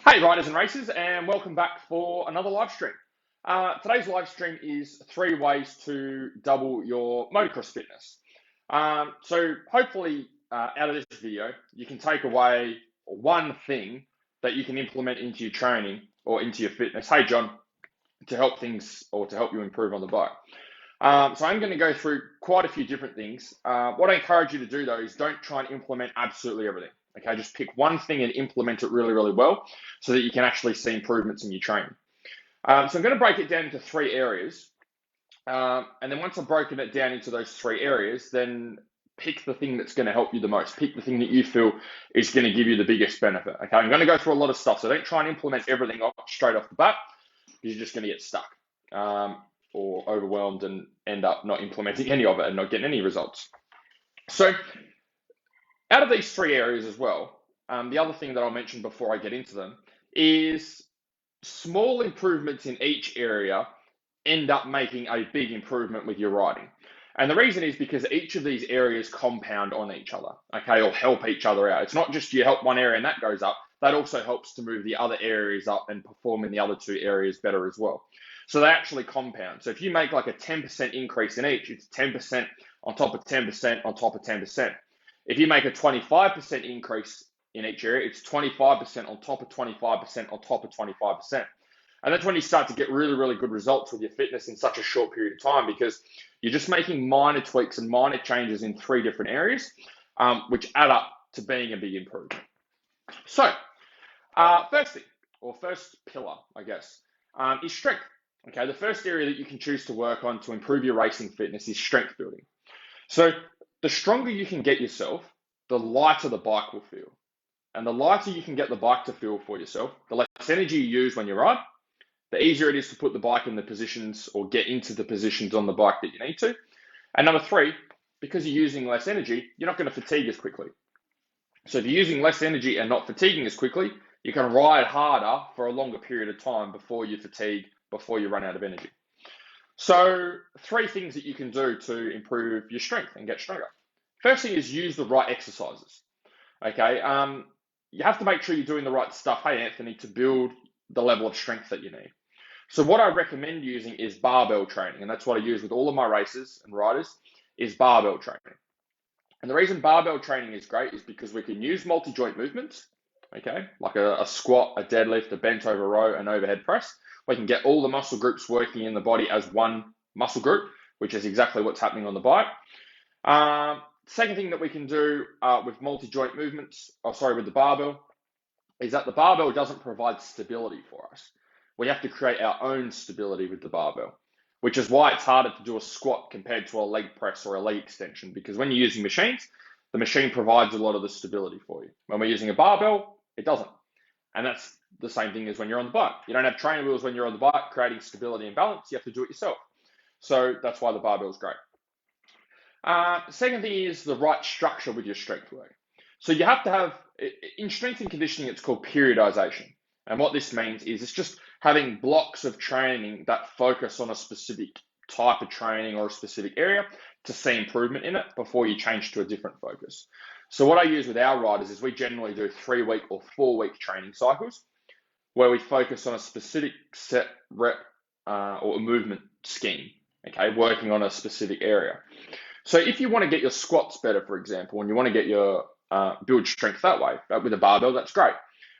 Hey riders and racers, and welcome back for another live stream. Today's live stream is 3 ways to double your motocross fitness. So hopefully out of this video, you can take away one thing that you can implement into your training or into your fitness. Hey John, to help things or to help you improve on the bike. So I'm going to go through quite a few different things. What I encourage you to do though is don't try and implement absolutely everything. Okay, just pick one thing and implement it really, really well so that you can actually see improvements in your training. So I'm going to break it down into 3 areas. And then once I've broken it down into those 3 areas, then pick the thing that's going to help you the most. Pick the thing that you feel is going to give you the biggest benefit. Okay, I'm going to go through a lot of stuff, so don't try and implement everything straight off the bat because you're just going to get stuck or overwhelmed and end up not implementing any of it and not getting any results. So out of these 3 areas as well, the other thing that I'll mention before I get into them is small improvements in each area end up making a big improvement with your riding. And the reason is because each of these areas compound on each other, okay, or help each other out. It's not just you help one area and that goes up, that also helps to move the other areas up and perform in the other 2 areas better as well. So they actually compound. So if you make like a 10% increase in each, it's 10% on top of 10% on top of 10%. If you make a 25% increase in each area, it's 25% on top of 25% on top of 25%. And that's when you start to get really, really good results with your fitness in such a short period of time because you're just making minor tweaks and minor changes in 3 different areas, which add up to being a big improvement. So, first thing, or first pillar, I guess, is strength. Okay, the first area that you can choose to work on to improve your racing fitness is strength building. So, the stronger you can get yourself, the lighter the bike will feel. And the lighter you can get the bike to feel for yourself, the less energy you use when you ride, the easier it is to put the bike in the positions or get into the positions on the bike that you need to. And number 3, because you're using less energy, you're not going to fatigue as quickly. So if you're using less energy and not fatiguing as quickly, you can ride harder for a longer period of time before you fatigue, before you run out of energy. So 3 things that you can do to improve your strength and get stronger. First thing is use the right exercises. Okay, you have to make sure you're doing the right stuff, hey Anthony, to build the level of strength that you need. So what I recommend using is barbell training, and that's what I use with all of my racers and riders, is barbell training. And the reason barbell training is great is because we can use multi-joint movements, okay, like a squat, a deadlift, a bent over row, an overhead press. We can get all the muscle groups working in the body as one muscle group, which is exactly what's happening on the bike. Second thing that we can do with multi-joint movements, with the barbell, is that the barbell doesn't provide stability for us. We have to create our own stability with the barbell, which is why it's harder to do a squat compared to a leg press or a leg extension, because when you're using machines, the machine provides a lot of the stability for you. When we're using a barbell, it doesn't. And that's the same thing as when you're on the bike. You don't have training wheels when you're on the bike creating stability and balance. You have to do it yourself. So that's why the barbell is great. Second thing is the right structure with your strength work. So you have to have, in strength and conditioning, it's called periodization. And what this means is it's just having blocks of training that focus on a specific type of training or a specific area to see improvement in it before you change to a different focus. So what I use with our riders is we generally do 3-week or 4-week training cycles where we focus on a specific set rep or a movement scheme, okay, working on a specific area. So if you want to get your squats better, for example, and you want to get your build strength that way, with a barbell, that's great.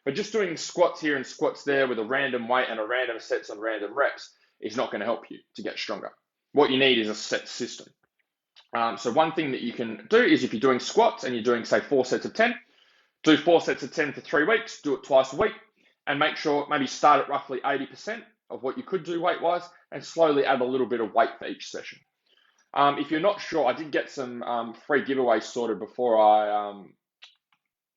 But just doing squats here and squats there with a random weight and a random sets on random reps is not going to help you to get stronger. What you need is a set system. So one thing that you can do is if you're doing squats and you're doing, say, 4 sets of 10, do 4 sets of 10 for 3 weeks, do it twice a week, and make sure maybe start at roughly 80% of what you could do weight-wise and slowly add a little bit of weight for each session. If you're not sure, I did get some free giveaways sorted before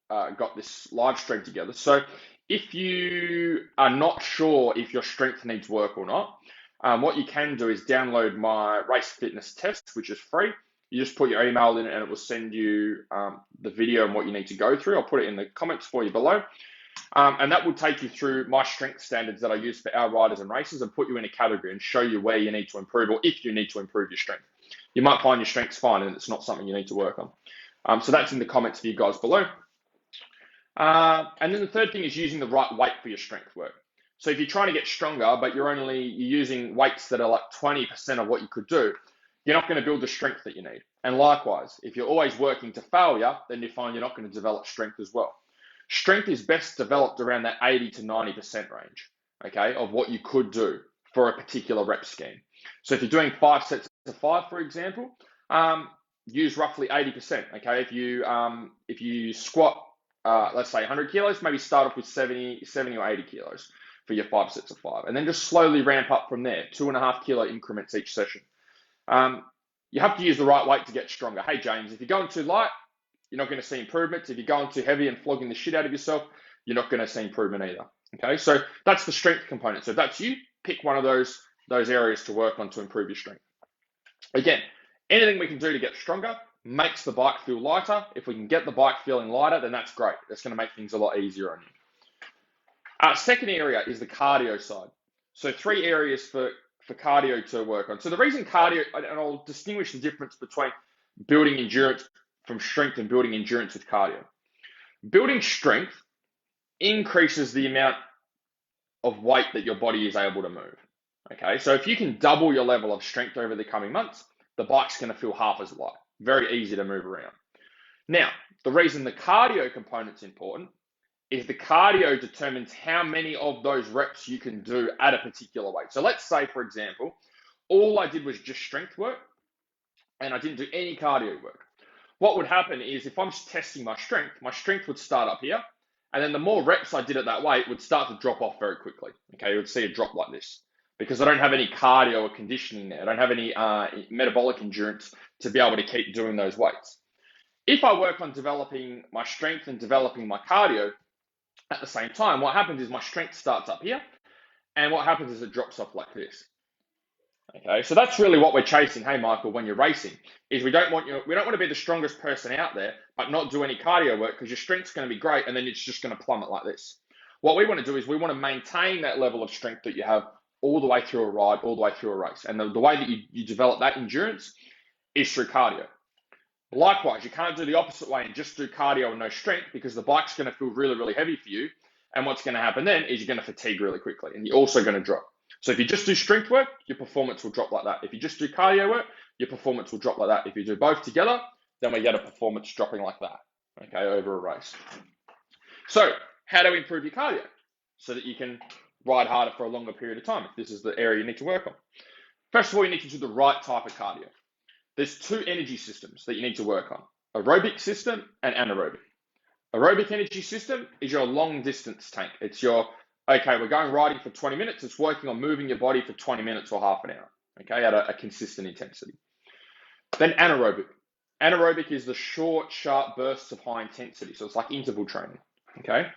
I got this live stream together. So if you are not sure if your strength needs work or not, what you can do is download my race fitness test, which is free. You just put your email in and it will send you the video and what you need to go through. I'll put it in the comments for you below. And that will take you through my strength standards that I use for our riders and racers and put you in a category and show you where you need to improve or if you need to improve your strength. You might find your strength's fine and it's not something you need to work on. So that's in the comments for you guys below. And then the third thing is using the right weight for your strength work. So if you're trying to get stronger, but you're using weights that are like 20% of what you could do, you're not going to build the strength that you need. And likewise, if you're always working to failure, then you find you're not going to develop strength as well. Strength is best developed around that 80 to 90% range, okay, of what you could do for a particular rep scheme. So if you're doing 5 sets of 5, for example, use roughly 80%, okay? If you squat, let's say 100 kilos, maybe start off with 70 or 80 kilos for your 5 sets of 5, and then just slowly ramp up from there, 2.5 kilo increments each session. You have to use the right weight to get stronger. Hey, James, if you're going too light, you're not going to see improvements. If you're going too heavy and flogging the shit out of yourself, you're not going to see improvement either. Okay, so that's the strength component. So if that's you, pick one of those areas to work on to improve your strength. Again, anything we can do to get stronger makes the bike feel lighter. If we can get the bike feeling lighter, then that's great. That's going to make things a lot easier on you. Second area is the cardio side. So 3 areas for cardio to work on. So the reason cardio, and I'll distinguish the difference between building endurance from strength and building endurance with cardio. Building strength increases the amount of weight that your body is able to move. Okay, so if you can double your level of strength over the coming months, the bike's going to feel half as light. Very easy to move around. Now, the reason the cardio component's important is the cardio determines how many of those reps you can do at a particular weight. So let's say, for example, all I did was just strength work and I didn't do any cardio work. What would happen is if I'm just testing my strength would start up here, and then the more reps I did at that weight would start to drop off very quickly. Okay, you would see a drop like this because I don't have any cardio or conditioning there. I don't have any metabolic endurance to be able to keep doing those weights. If I work on developing my strength and developing my cardio at the same time, what happens is my strength starts up here, and what happens is it drops off like this. Okay, so that's really what we're chasing. Hey, Michael, when you're racing, is we don't want to be the strongest person out there, but not do any cardio work because your strength's going to be great, and then it's just going to plummet like this. What we want to do is we want to maintain that level of strength that you have all the way through a ride, all the way through a race, and the way that you develop that endurance is through cardio. Likewise, you can't do the opposite way and just do cardio and no strength because the bike's going to feel really, really heavy for you, and what's going to happen then is you're going to fatigue really quickly, and you're also going to drop. So if you just do strength work, your performance will drop like that. If you just do cardio work, your performance will drop like that. If you do both together, then we get a performance dropping like that, okay, over a race. So how do we improve your cardio so that you can ride harder for a longer period of time if this is the area you need to work on? First of all, you need to do the right type of cardio. There's 2 energy systems that you need to work on, aerobic system and anaerobic. Aerobic energy system is your long distance tank. It's your, okay, we're going riding for 20 minutes. It's working on moving your body for 20 minutes or half an hour, okay, at a consistent intensity. Then anaerobic. Anaerobic is the short, sharp bursts of high intensity. So it's like interval training, okay?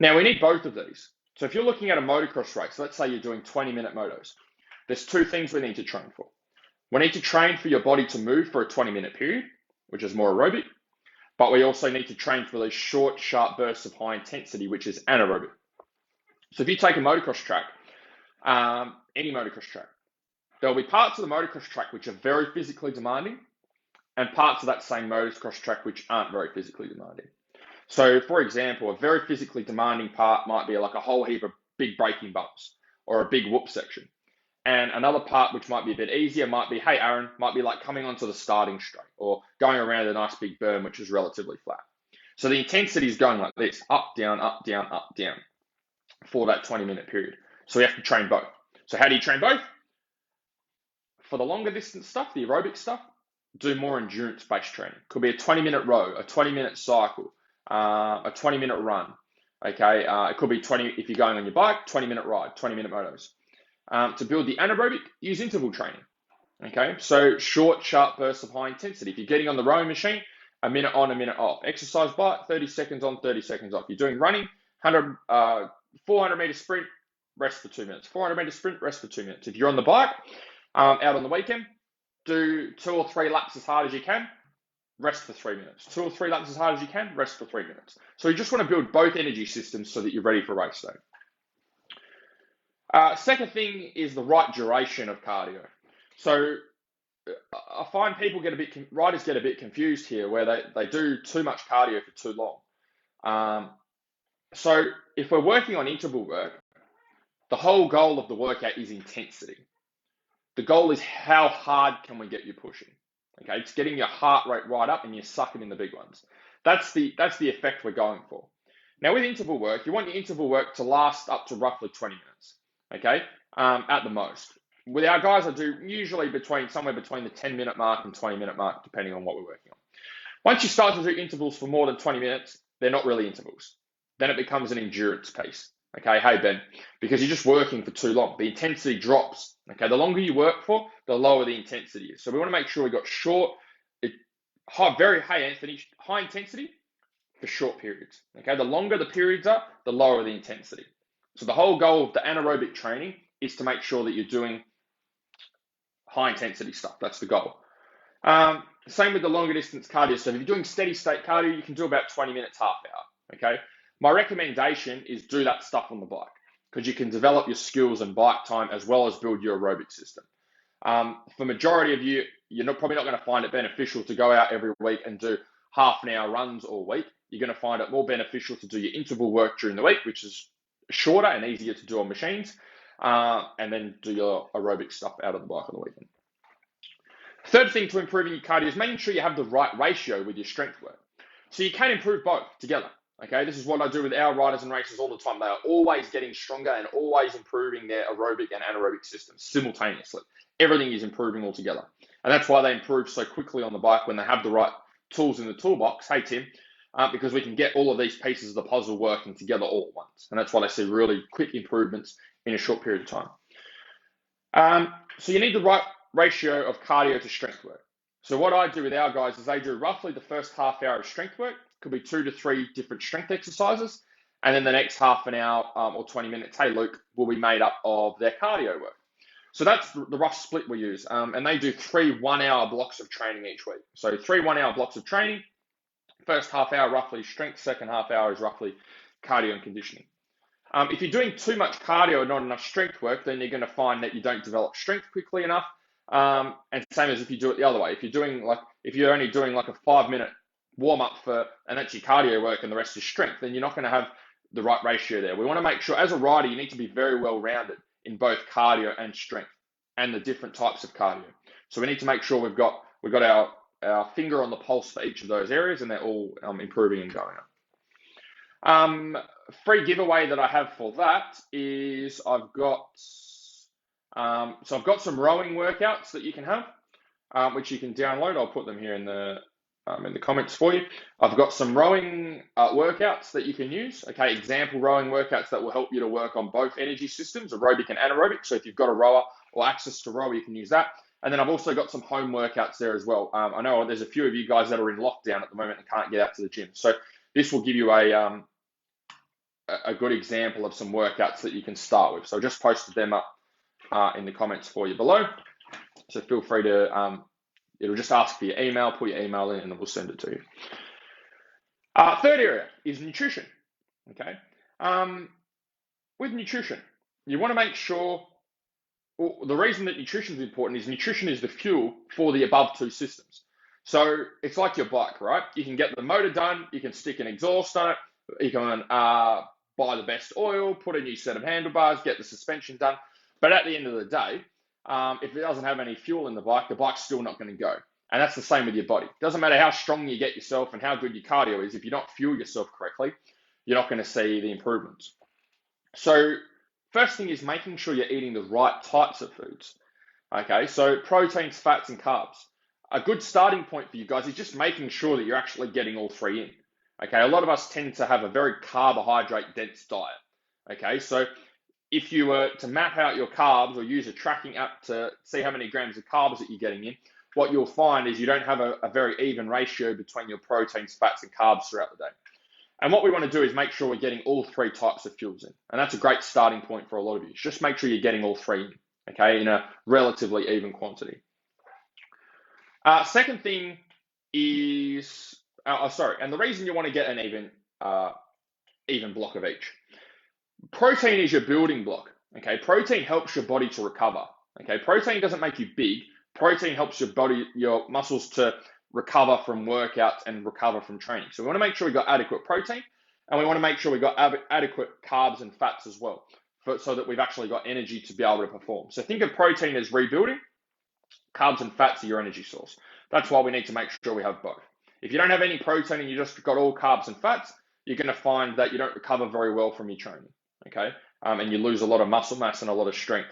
Now we need both of these. So if you're looking at a motocross race, let's say you're doing 20-minute motos, there's 2 things we need to train for. We need to train for your body to move for a 20-minute period, which is more aerobic, but we also need to train for those short, sharp bursts of high intensity, which is anaerobic. So if you take a motocross track, any motocross track, there'll be parts of the motocross track which are very physically demanding and parts of that same motocross track which aren't very physically demanding. So for example, a very physically demanding part might be like a whole heap of big braking bumps or a big whoop section. And another part which might be a bit easier might be, hey Aaron, might be like coming onto the starting straight or going around a nice big berm which is relatively flat. So the intensity is going like this, up, down, up, down, up, down for that 20-minute period. So we have to train both. So how do you train both? For the longer distance stuff, the aerobic stuff, do more endurance-based training. Could be a 20-minute row, a 20-minute cycle, a 20-minute run. Okay, it could be 20 if you're going on your bike, 20-minute ride, 20-minute motos. To build the anaerobic, use interval training. Okay, so short, sharp bursts of high intensity. If you're getting on the rowing machine, a minute on, a minute off. Exercise bike, 30 seconds on, 30 seconds off. You're doing running, 400-meter sprint, rest for 2 minutes. 400-meter sprint, rest for 2 minutes. If you're on the bike, out on the weekend, do 2 or 3 laps as hard as you can, rest for 3 minutes. 2 or 3 laps as hard as you can, rest for 3 minutes. So you just want to build both energy systems so that you're ready for race day. Second thing is the right duration of cardio. So I find people riders get a bit confused here where they do too much cardio for too long. So if we're working on interval work, the whole goal of the workout is intensity. The goal is how hard can we get you pushing? Okay, it's getting your heart rate right up and you're sucking in the big ones. That's the effect we're going for. Now with interval work, you want your interval work to last up to roughly 20 minutes. Okay, at the most. With our guys, I do usually somewhere between the 10-minute mark and 20-minute mark, depending on what we're working on. Once you start to do intervals for more than 20 minutes, they're not really intervals. Then it becomes an endurance piece. Okay, hey Ben, because you're just working for too long. The intensity drops. Okay, the longer you work for, the lower the intensity is. So we want to make sure we got short, very high Anthony, high intensity for short periods. Okay, the longer the periods are, the lower the intensity. So the whole goal of the anaerobic training is to make sure that you're doing high intensity stuff. That's the goal. Same with the longer distance cardio. So if you're doing steady state cardio, you can do about 20 minutes, half hour. Okay. My recommendation is do that stuff on the bike because you can develop your skills and bike time as well as build your aerobic system. For majority of you, you're probably not going to find it beneficial to go out every week and do half an hour runs all week. You're going to find it more beneficial to do your interval work during the week, which is shorter and easier to do on machines, and then do your aerobic stuff out of the bike on the weekend. Third thing to improving your cardio is making sure you have the right ratio with your strength work. So you can improve both together. Okay, this is what I do with our riders and racers all the time. They are always getting stronger and always improving their aerobic and anaerobic systems simultaneously. Everything is improving all together. And that's why they improve so quickly on the bike when they have the right tools in the toolbox. Hey, Tim, because we can get all of these pieces of the puzzle working together all at once. And that's why they see really quick improvements in a short period of time. So you need the right ratio of cardio to strength work. So what I do with our guys is they do roughly the first half hour of strength work, could be 2 to 3 different strength exercises, and then the next half an hour or 20 minutes, hey Luke, will be made up of their cardio work. So that's the rough split we use, and they do 3 1-hour blocks of training each week. So 3 1-hour blocks of training, first half hour roughly strength, second half hour is roughly cardio and conditioning. If you're doing too much cardio and not enough strength work, then you're going to find that you don't develop strength quickly enough. And same as if you do it the other way. If you're only doing like a 5-minute warm up and that's your cardio work and the rest is strength, then you're not going to have the right ratio there. We want to make sure as a rider, you need to be very well rounded in both cardio and strength and the different types of cardio. So we need to make sure we've got our finger on the pulse for each of those areas and they're all improving and going up. Free giveaway that I have for that is I've got some rowing workouts that you can have, which you can download. I'll put them here in the comments for you. I've got some rowing workouts that you can use. Okay, example rowing workouts that will help you to work on both energy systems, aerobic and anaerobic. So if you've got a rower or access to rower, you can use that. And then I've also got some home workouts there as well. I know there's a few of you guys that are in lockdown at the moment and can't get out to the gym. So this will give you a good example of some workouts that you can start with. So I just posted them up in the comments for you below. So feel free to, it'll just ask for your email, put your email in, and then we'll send it to you. Third area is nutrition. Okay. With nutrition, you want to make sure, the reason that nutrition is important is nutrition is the fuel for the above two systems. So it's like your bike, right? You can get the motor done, you can stick an exhaust on it, you can buy the best oil, put a new set of handlebars, get the suspension done. But at the end of the day, if it doesn't have any fuel in the bike's still not going to go. And that's the same with your body. It doesn't matter how strong you get yourself and how good your cardio is, if you don't fuel yourself correctly, you're not going to see the improvements. So first thing is making sure you're eating the right types of foods. Okay, so proteins, fats, and carbs. A good starting point for you guys is just making sure that you're actually getting all three in. Okay, a lot of us tend to have a very carbohydrate dense diet. Okay, so if you were to map out your carbs or use a tracking app to see how many grams of carbs that you're getting in, what you'll find is you don't have a very even ratio between your proteins, fats, and carbs throughout the day. And what we want to do is make sure we're getting all three types of fuels in. And that's a great starting point for a lot of you. Just make sure you're getting all three in, okay, in a relatively even quantity. Second thing is, and the reason you want to get an even block of each. Protein is your building block, okay? Protein helps your body to recover, okay? Protein doesn't make you big. Protein helps your muscles to recover from workouts and recover from training. So we want to make sure we've got adequate protein. And we want to make sure we've got adequate carbs and fats as well, so that we've actually got energy to be able to perform. So think of protein as rebuilding, carbs and fats are your energy source. That's why we need to make sure we have both. If you don't have any protein and you just got all carbs and fats, you're going to find that you don't recover very well from your training, okay? And you lose a lot of muscle mass and a lot of strength.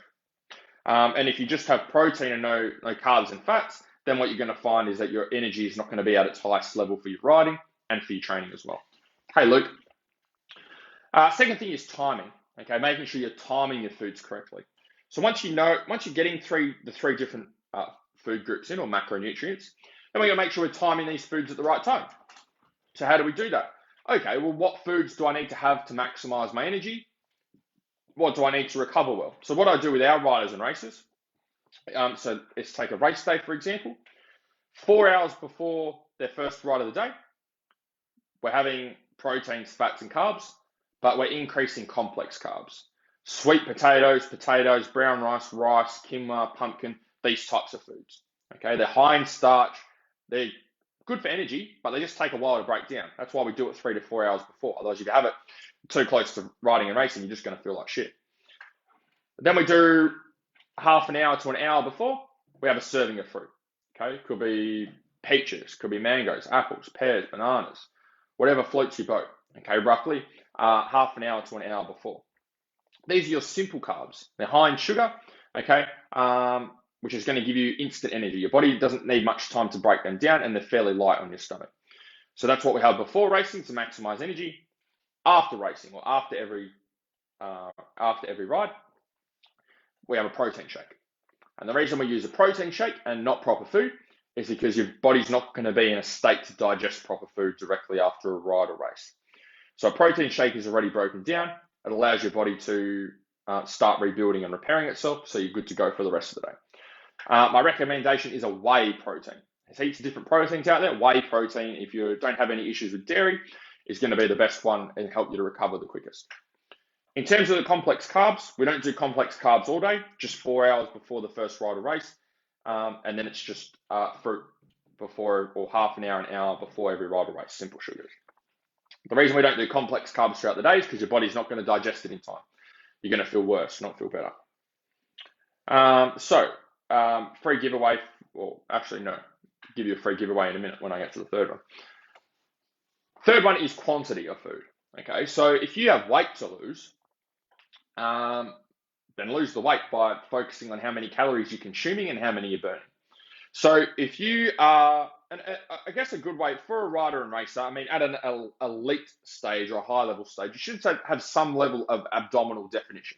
And if you just have protein and no carbs and fats, then what you're going to find is that your energy is not going to be at its highest level for your riding and for your training as well. Hey, Luke. Second thing is timing, okay? Making sure you're timing your foods correctly. So once you're getting the three different food groups in, or macronutrients, then we're going to make sure we're timing these foods at the right time. So how do we do that? Okay, well, what foods do I need to have to maximize my energy? What do I need to recover well? So what I do with our riders and racers, so let's take a race day, for example. 4 hours before their first ride of the day, we're having proteins, fats, and carbs, but we're increasing complex carbs. Sweet potatoes, brown rice, quinoa, pumpkin, these types of foods. Okay, they're high in starch, they're good for energy, but they just take a while to break down. That's why we do it 3 to 4 hours before. Otherwise, if you have it too close to riding and racing, you're just going to feel like shit. Then we do half an hour to an hour before, we have a serving of fruit. Okay, could be peaches, could be mangoes, apples, pears, bananas, whatever floats your boat. Okay, roughly half an hour to an hour before. These are your simple carbs. They're high in sugar, okay, which is going to give you instant energy. Your body doesn't need much time to break them down, and they're fairly light on your stomach. So that's what we have before racing to maximize energy. After racing, or after every ride, we have a protein shake. And the reason we use a protein shake and not proper food is because your body's not going to be in a state to digest proper food directly after a ride or race. So a protein shake is already broken down. It allows your body to start rebuilding and repairing itself, so you're good to go for the rest of the day. My recommendation is a whey protein. There's heaps of different proteins out there. Whey protein, if you don't have any issues with dairy, is going to be the best one and help you to recover the quickest. In terms of the complex carbs, we don't do complex carbs all day, just 4 hours before the first ride or race. And then it's just fruit before, or half an hour before every ride or race, simple sugars. The reason we don't do complex carbs throughout the day is because your body's not going to digest it in time. You're going to feel worse, not feel better. Free giveaway, or actually no, give you a free giveaway in a minute when I get to the third one. Third one is quantity of food. Okay, so if you have weight to lose, then lose the weight by focusing on how many calories you're consuming and how many you're burning. So if you are, and I guess a good way for a rider and racer, I mean, at an elite stage or a high level stage, you should have some level of abdominal definition.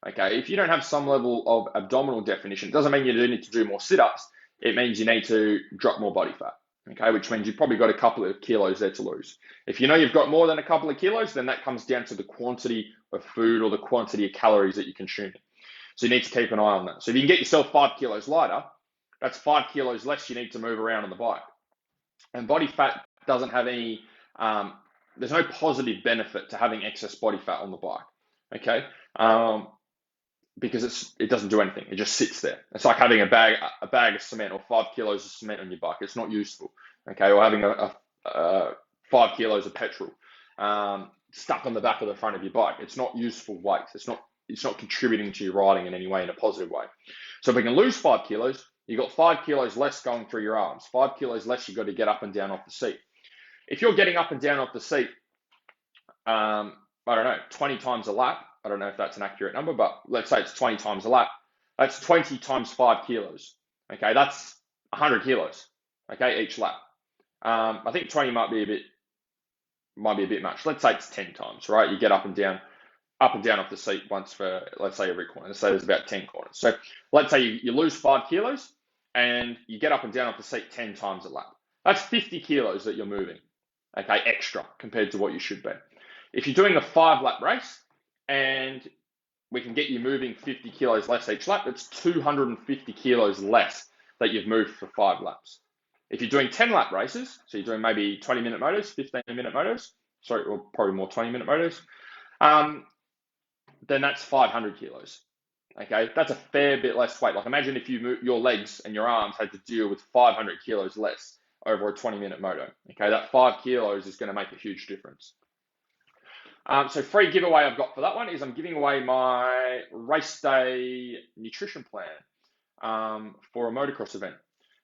Okay, if you don't have some level of abdominal definition, it doesn't mean you do need to do more sit-ups. It means you need to drop more body fat. Okay, which means you've probably got a couple of kilos there to lose. If you know you've got more than a couple of kilos, then that comes down to the quantity of food or the quantity of calories that you're consuming. So you need to keep an eye on that. So if you can get yourself 5 kilos lighter, that's 5 kilos less you need to move around on the bike. And body fat doesn't have any, there's no positive benefit to having excess body fat on the bike, okay? Because it doesn't do anything. It just sits there. It's like having a bag of cement or 5 kilos of cement on your bike. It's not useful, okay? Or having a 5 kilos of petrol stuck on the back of the front of your bike. It's not useful weight. It's not contributing to your riding in any way, in a positive way. So if we can lose 5 kilos, you've got 5 kilos less going through your arms. 5 kilos less you've got to get up and down off the seat. If you're getting up and down off the seat, I don't know, 20 times a lap, I don't know if that's an accurate number, but let's say it's 20 times a lap. That's 20 times 5 kilos. Okay, that's 100 kilos. Okay, each lap. I think 20 might be a bit much. Let's say it's 10 times, right? You get up and down off the seat once for, let's say, every corner. Let's say there's about 10 corners. So let's say you lose 5 kilos and you get up and down off the seat 10 times a lap. That's 50 kilos that you're moving, okay, extra compared to what you should be. If you're doing a 5-lap race and we can get you moving 50 kilos less each lap, that's 250 kilos less that you've moved for 5 laps. If you're doing 10-lap races, so you're doing maybe 20-minute motos, 15-minute motos, or probably more 20-minute motos, then that's 500 kilos. Okay, that's a fair bit less weight. Like imagine if your legs and your arms had to deal with 500 kilos less over a 20-minute moto. Okay, that 5 kilos is going to make a huge difference. So free giveaway I've got for that one is I'm giving away my race day nutrition plan for a motocross event.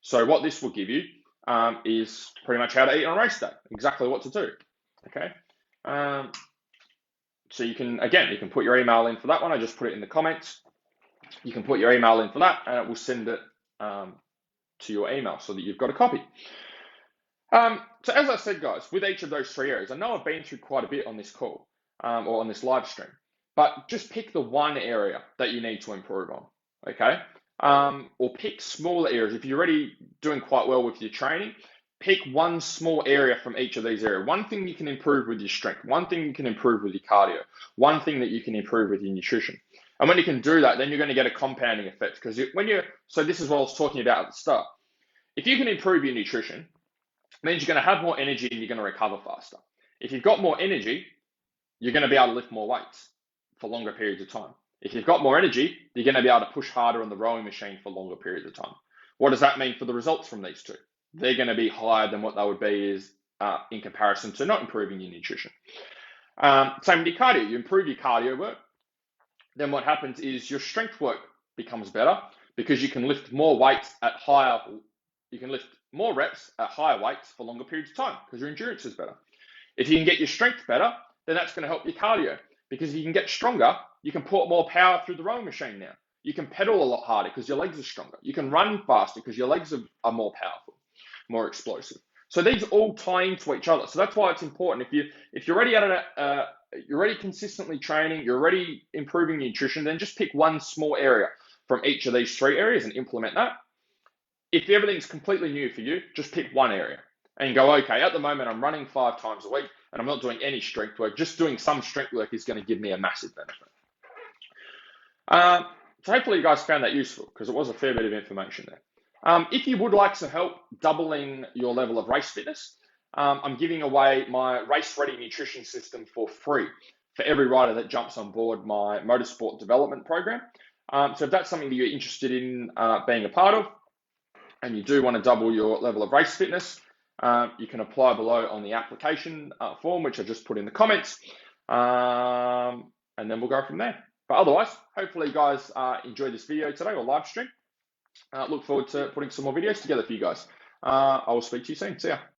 So what this will give you is pretty much how to eat on a race day, exactly what to do. Okay. So you can put your email in for that one. I just put it in the comments. You can put your email in for that, and it will send it to your email so that you've got a copy. So as I said, guys, with each of those 3 areas, I know I've been through quite a bit on this call or on this live stream, but just pick the one area that you need to improve on, okay? Or pick smaller areas. If you're already doing quite well with your training, pick one small area from each of these areas. One thing you can improve with your strength, one thing you can improve with your cardio, one thing that you can improve with your nutrition. And when you can do that, then you're going to get a compounding effect. Because so this is what I was talking about at the start. If you can improve your nutrition, it means you're going to have more energy and you're going to recover faster. If you've got more energy, you're going to be able to lift more weights for longer periods of time. If you've got more energy, you're going to be able to push harder on the rowing machine for longer periods of time. What does that mean for the results from these two? They're going to be higher than what they would be in comparison to not improving your nutrition. Same with your cardio. You improve your cardio work, then what happens is your strength work becomes better because you can lift more weights you can lift more reps at higher weights for longer periods of time because your endurance is better. If you can get your strength better, then that's going to help your cardio because if you can get stronger, you can put more power through the rowing machine now. You can pedal a lot harder because your legs are stronger. You can run faster because your legs are more powerful, more explosive. So these all tie into each other. So that's why it's important. If you're already you're already consistently training, you're already improving your nutrition, then just pick one small area from each of these 3 areas and implement that. If everything's completely new for you, just pick one area and go, okay, at the moment I'm running 5 times a week and I'm not doing any strength work. Just doing some strength work is going to give me a massive benefit. So hopefully you guys found that useful because it was a fair bit of information there. If you would like some help doubling your level of race fitness, I'm giving away my race ready nutrition system for free for every rider that jumps on board my Motorsport Development Program. So if that's something that you're interested in being a part of, and you do want to double your level of race fitness, you can apply below on the application form, which I just put in the comments, and then we'll go from there. But otherwise, hopefully you guys enjoyed this video today or live stream. Look forward to putting some more videos together for you guys. I will speak to you soon. See ya.